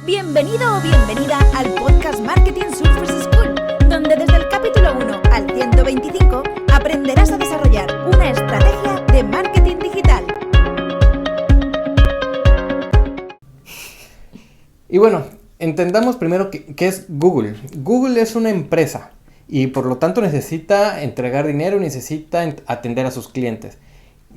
Bienvenido o bienvenida al podcast Marketing Surfers School, donde desde el capítulo 1 al 125 aprenderás a desarrollar una estrategia de marketing digital. Y bueno, entendamos primero qué es Google. Google es una empresa y por lo tanto necesita entregar dinero, necesita atender a sus clientes.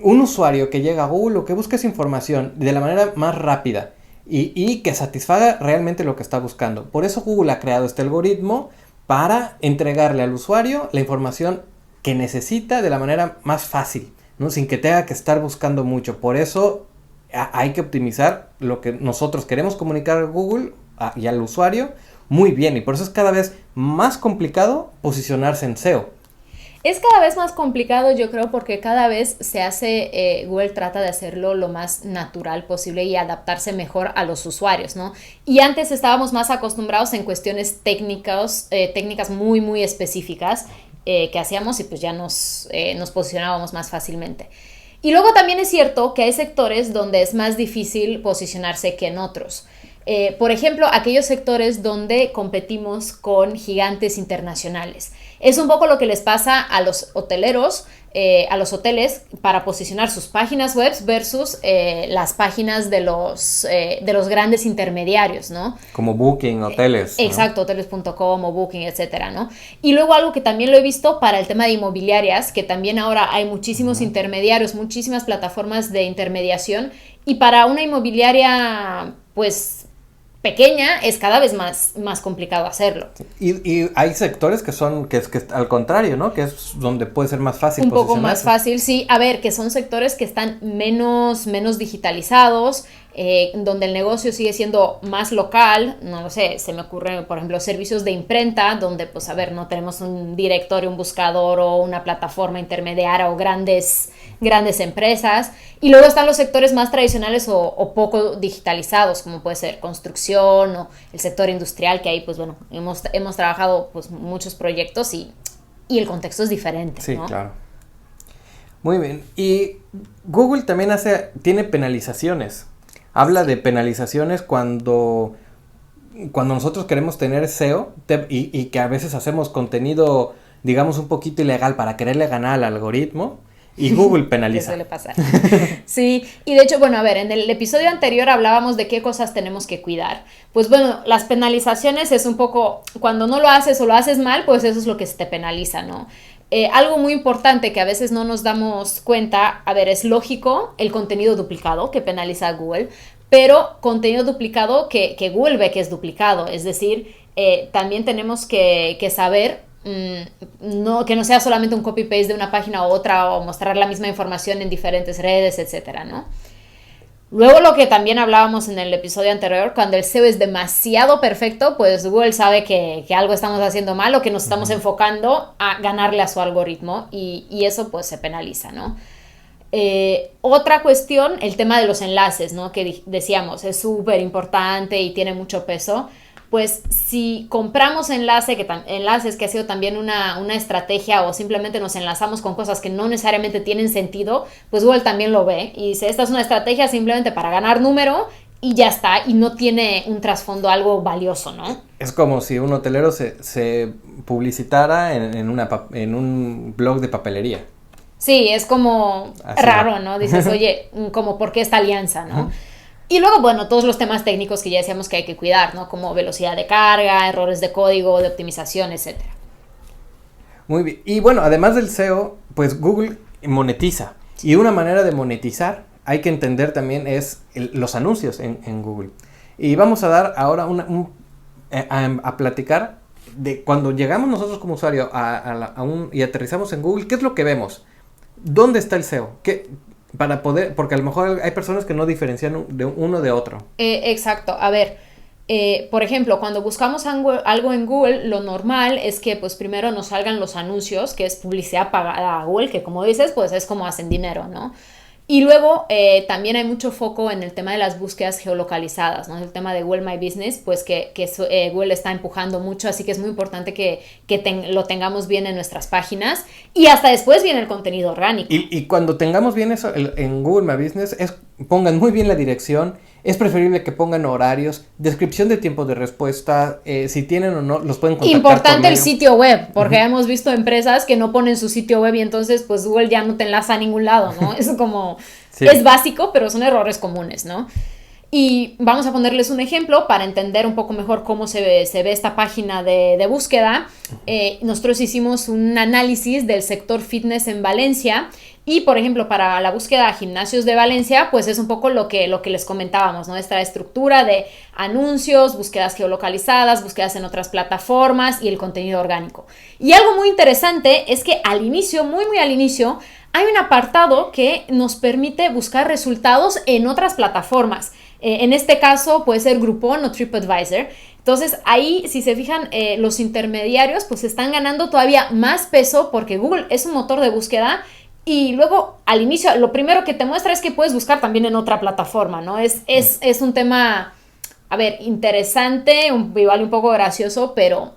Un usuario que llega a Google lo que busca es información de la manera más rápida y que satisfaga realmente lo que está buscando. Por eso Google ha creado este algoritmo para entregarle al usuario la información que necesita de la manera más fácil, ¿no? Sin que tenga que estar buscando mucho. Por eso hay que optimizar lo que nosotros queremos comunicar a Google y al usuario muy bien. Y por eso es cada vez más complicado posicionarse en SEO. Es cada vez más complicado, yo creo, porque cada vez Google trata de hacerlo lo más natural posible y adaptarse mejor a los usuarios, ¿no? Y antes estábamos más acostumbrados en cuestiones técnicas muy, muy específicas que hacíamos y pues ya nos posicionábamos más fácilmente. Y luego también es cierto que hay sectores donde es más difícil posicionarse que en otros. Por ejemplo, aquellos sectores donde competimos con gigantes internacionales. Es un poco lo que les pasa a los hoteleros, a los hoteles para posicionar sus páginas web versus las páginas de los grandes intermediarios, ¿no? Como Booking, hoteles. Exacto, hoteles.com o Booking, etcétera, ¿no? Y luego algo que también lo he visto para el tema de inmobiliarias, que también ahora hay muchísimos intermediarios, muchísimas plataformas de intermediación, y para una inmobiliaria, pues pequeña, es cada vez más complicado hacerlo. Y hay sectores que al contrario, ¿no? Que es donde puede ser más fácil posicionarse. Un poco más fácil, sí. A ver, que son sectores que están menos digitalizados, donde el negocio sigue siendo más local. No lo sé, se me ocurre, por ejemplo, servicios de imprenta, donde, pues, a ver, no tenemos un directorio, un buscador o una plataforma intermediaria o grandes empresas. Y luego están los sectores más tradicionales o poco digitalizados, como puede ser construcción o el sector industrial, que ahí, pues bueno, hemos trabajado pues muchos proyectos y el contexto es diferente, sí, ¿no? Claro. Muy bien. Y Google también tiene penalizaciones. Habla de penalizaciones cuando nosotros queremos tener SEO y que a veces hacemos contenido, digamos, un poquito ilegal para quererle ganar al algoritmo. Y Google penaliza. Eso suele pasar. Sí, y de hecho, bueno, a ver, en el episodio anterior hablábamos de qué cosas tenemos que cuidar. Pues bueno, las penalizaciones es un poco, cuando no lo haces o lo haces mal, pues eso es lo que se te penaliza, ¿no? Algo muy importante que a veces no nos damos cuenta, a ver, es lógico el contenido duplicado que penaliza a Google, pero contenido duplicado que Google ve que es duplicado, es decir, también tenemos que saber que no sea solamente un copy-paste de una página u otra o mostrar la misma información en diferentes redes, etcétera, ¿no? Luego lo que también hablábamos en el episodio anterior, cuando el SEO es demasiado perfecto, pues Google sabe que algo estamos haciendo mal o que nos estamos enfocando a ganarle a su algoritmo y eso pues se penaliza, ¿no? Otra cuestión, el tema de los enlaces, ¿no? Que decíamos, es súper importante y tiene mucho peso. Pues si compramos enlaces, que ha sido también una estrategia, o simplemente nos enlazamos con cosas que no necesariamente tienen sentido, pues Google también lo ve y dice, esta es una estrategia simplemente para ganar número y ya está, y no tiene un trasfondo, algo valioso, ¿no? Es como si un hotelero se publicitara en un blog de papelería. Sí, es como así raro, ¿no? Dices, oye, como ¿por qué esta alianza, no? Y luego, bueno, todos los temas técnicos que ya decíamos que hay que cuidar, ¿no? Como velocidad de carga, errores de código, de optimización, etcétera. Muy bien. Y bueno, además del SEO, pues Google monetiza. Y una manera de monetizar, hay que entender también, es los anuncios en Google. Y vamos a dar ahora a platicar de cuando llegamos nosotros como usuario y aterrizamos en Google, ¿qué es lo que vemos? ¿Dónde está el SEO? Para poder, porque a lo mejor hay personas que no diferencian de uno de otro. Exacto, a ver, por ejemplo, cuando buscamos algo en Google, lo normal es que pues primero nos salgan los anuncios, que es publicidad pagada a Google, que como dices, pues es como hacen dinero, ¿no? Y luego también hay mucho foco en el tema de las búsquedas geolocalizadas, ¿no? El tema de Google My Business, pues que Google está empujando mucho, así que es muy importante que lo tengamos bien en nuestras páginas y hasta después viene el contenido orgánico. Y cuando tengamos bien eso en Google My Business, pongan muy bien la dirección, Es preferible que pongan horarios, descripción de tiempo de respuesta, si tienen o no, los pueden contactar. Importante el sitio web, porque hemos visto empresas que no ponen su sitio web y entonces pues Google ya no te enlaza a ningún lado, ¿no? Es como, sí. Es básico, pero son errores comunes, ¿no? Y vamos a ponerles un ejemplo para entender un poco mejor cómo se ve esta página de búsqueda. Nosotros hicimos un análisis del sector fitness en Valencia y, por ejemplo, para la búsqueda de gimnasios de Valencia, pues es un poco lo que les comentábamos, ¿no? Esta estructura de anuncios, búsquedas geolocalizadas, búsquedas en otras plataformas y el contenido orgánico. Y algo muy interesante es que al inicio, muy al inicio, hay un apartado que nos permite buscar resultados en otras plataformas. En este caso puede ser Groupon o TripAdvisor. Entonces ahí, si se fijan, los intermediarios pues están ganando todavía más peso porque Google es un motor de búsqueda y luego al inicio lo primero que te muestra es que puedes buscar también en otra plataforma, ¿no? Es un tema, a ver, interesante, igual un poco gracioso, pero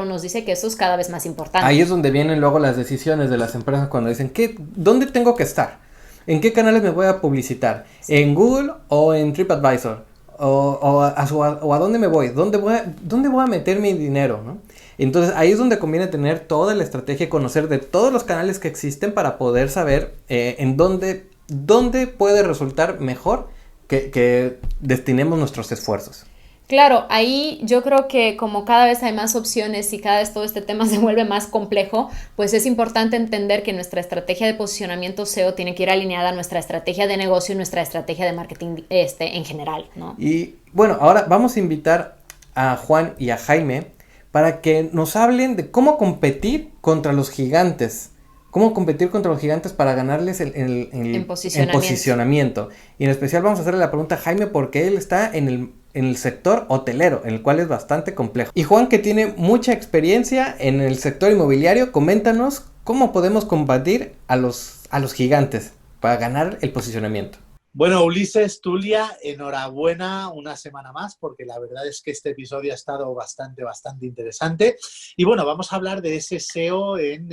nos dice que eso es cada vez más importante. Ahí es donde vienen luego las decisiones de las empresas cuando dicen, ¿dónde tengo que estar? ¿En qué canales me voy a publicitar? Sí. ¿En Google o en TripAdvisor? ¿O a dónde me voy? ¿Dónde voy a meter mi dinero? ¿No? Entonces ahí es donde conviene tener toda la estrategia y conocer de todos los canales que existen para poder saber en dónde puede resultar mejor que destinemos nuestros esfuerzos. Claro, ahí yo creo que como cada vez hay más opciones y cada vez todo este tema se vuelve más complejo, pues es importante entender que nuestra estrategia de posicionamiento SEO tiene que ir alineada a nuestra estrategia de negocio y nuestra estrategia de marketing en general, ¿no? Y bueno, ahora vamos a invitar a Juan y a Jaime para que nos hablen de cómo competir contra los gigantes. Cómo competir contra los gigantes para ganarles en posicionamiento. Y en especial vamos a hacerle la pregunta a Jaime porque él está en el sector hotelero, en el cual es bastante complejo. Y Juan, que tiene mucha experiencia en el sector inmobiliario, coméntanos cómo podemos combatir a los gigantes para ganar el posicionamiento. Bueno, Ulises, Tulia, enhorabuena una semana más, porque la verdad es que este episodio ha estado bastante interesante. Y bueno, vamos a hablar de ese SEO en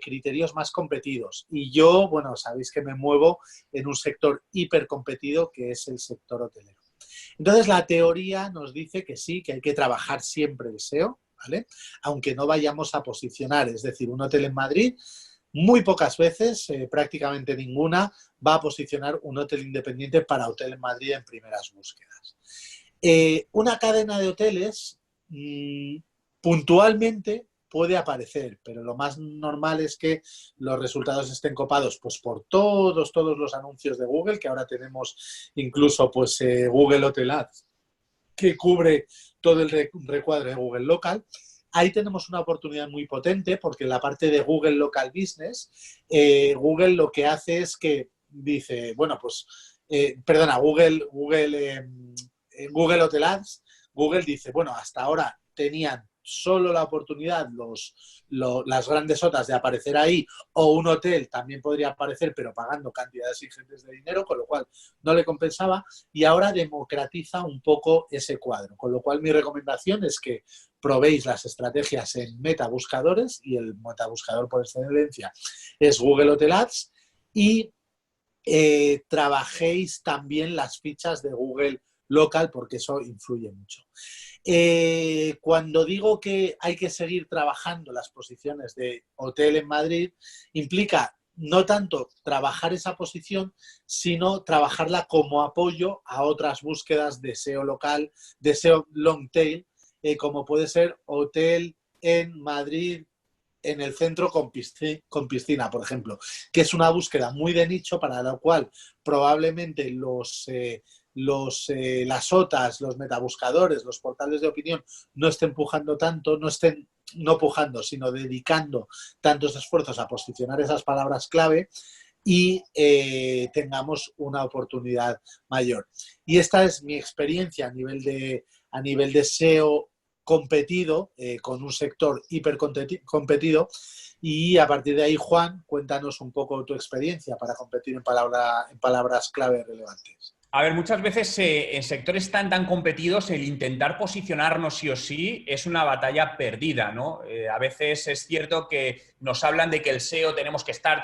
criterios más competidos. Y yo, bueno, sabéis que me muevo en un sector hipercompetido, que es el sector hotelero. Entonces, la teoría nos dice que sí, que hay que trabajar siempre el SEO, ¿vale? Aunque no vayamos a posicionar, es decir, un hotel en Madrid, muy pocas veces, prácticamente ninguna, va a posicionar un hotel independiente para Hotel en Madrid en primeras búsquedas. Una cadena de hoteles, puntualmente, puede aparecer, pero lo más normal es que los resultados estén copados pues por todos los anuncios de Google, que ahora tenemos incluso pues Google Hotel Ads, que cubre todo el recuadro de Google Local. Ahí tenemos una oportunidad muy potente porque en la parte de Google Local Business, Google lo que hace es que dice, bueno, pues, Google Hotel Ads, Google dice, bueno, hasta ahora tenían solo la oportunidad las grandes OTAs de aparecer ahí, o un hotel también podría aparecer, pero pagando cantidades ingentes de dinero, con lo cual no le compensaba, y ahora democratiza un poco ese cuadro. Con lo cual mi recomendación es que probéis las estrategias en metabuscadores, y el metabuscador por excelencia es Google Hotel Ads, y trabajéis también las fichas de Google Local, porque eso influye mucho. Cuando digo que hay que seguir trabajando las posiciones de hotel en Madrid, implica no tanto trabajar esa posición, sino trabajarla como apoyo a otras búsquedas de SEO local, de SEO long tail, como puede ser hotel en Madrid, en el centro con piscina, por ejemplo, que es una búsqueda muy de nicho para la cual probablemente las OTAs, los metabuscadores, los portales de opinión no estén pujando tanto, no pujando, sino dedicando tantos esfuerzos a posicionar esas palabras clave y tengamos una oportunidad mayor. Y esta es mi experiencia a nivel de SEO competido, con un sector hipercompetido, y a partir de ahí, Juan, cuéntanos un poco tu experiencia para competir en palabras clave relevantes. A ver, muchas veces en sectores tan competidos el intentar posicionarnos sí o sí es una batalla perdida, ¿no? A veces es cierto que nos hablan de que el SEO tenemos que estar,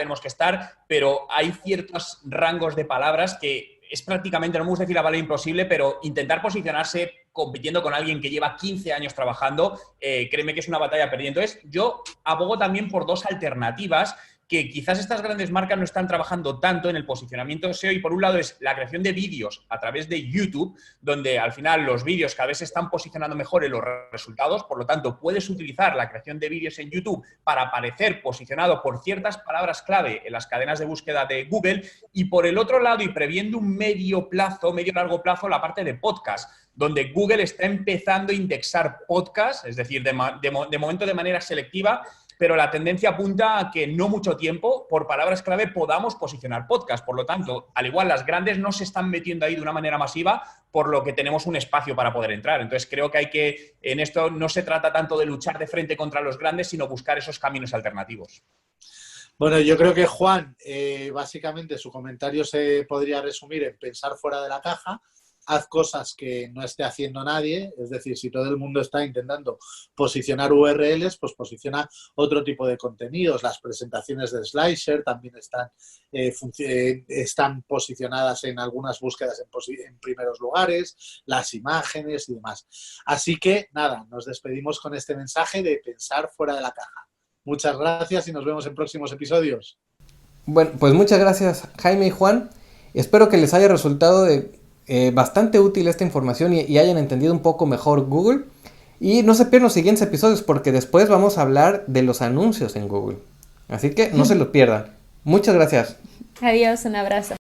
pero hay ciertos rangos de palabras que es prácticamente, no me gusta decir la palabra imposible, pero intentar posicionarse compitiendo con alguien que lleva 15 años trabajando, créeme que es una batalla perdida. Entonces, yo abogo también por dos alternativas que quizás estas grandes marcas no están trabajando tanto en el posicionamiento SEO, y por un lado es la creación de vídeos a través de YouTube, donde al final los vídeos cada vez se están posicionando mejor en los resultados, por lo tanto puedes utilizar la creación de vídeos en YouTube para aparecer posicionado por ciertas palabras clave en las cadenas de búsqueda de Google, y por el otro lado, y previendo un medio largo plazo, la parte de podcast, donde Google está empezando a indexar podcast, es decir, de momento de manera selectiva, pero la tendencia apunta a que no mucho tiempo, por palabras clave, podamos posicionar podcast. Por lo tanto, al igual las grandes no se están metiendo ahí de una manera masiva, por lo que tenemos un espacio para poder entrar. Entonces, creo que en esto no se trata tanto de luchar de frente contra los grandes, sino buscar esos caminos alternativos. Bueno, yo creo que Juan, básicamente su comentario se podría resumir en pensar fuera de la caja. Haz cosas que no esté haciendo nadie, es decir, si todo el mundo está intentando posicionar URLs, pues posiciona otro tipo de contenidos. Las presentaciones de Slicer también están posicionadas en algunas búsquedas en primeros lugares, las imágenes y demás. Así que, nada, nos despedimos con este mensaje de pensar fuera de la caja. Muchas gracias y nos vemos en próximos episodios. Bueno, pues muchas gracias, Jaime y Juan. Espero que les haya resultado bastante útil esta información y hayan entendido un poco mejor Google. Y no se pierdan los siguientes episodios porque después vamos a hablar de los anuncios en Google. Así que no se los pierdan. Muchas gracias. Adiós, un abrazo.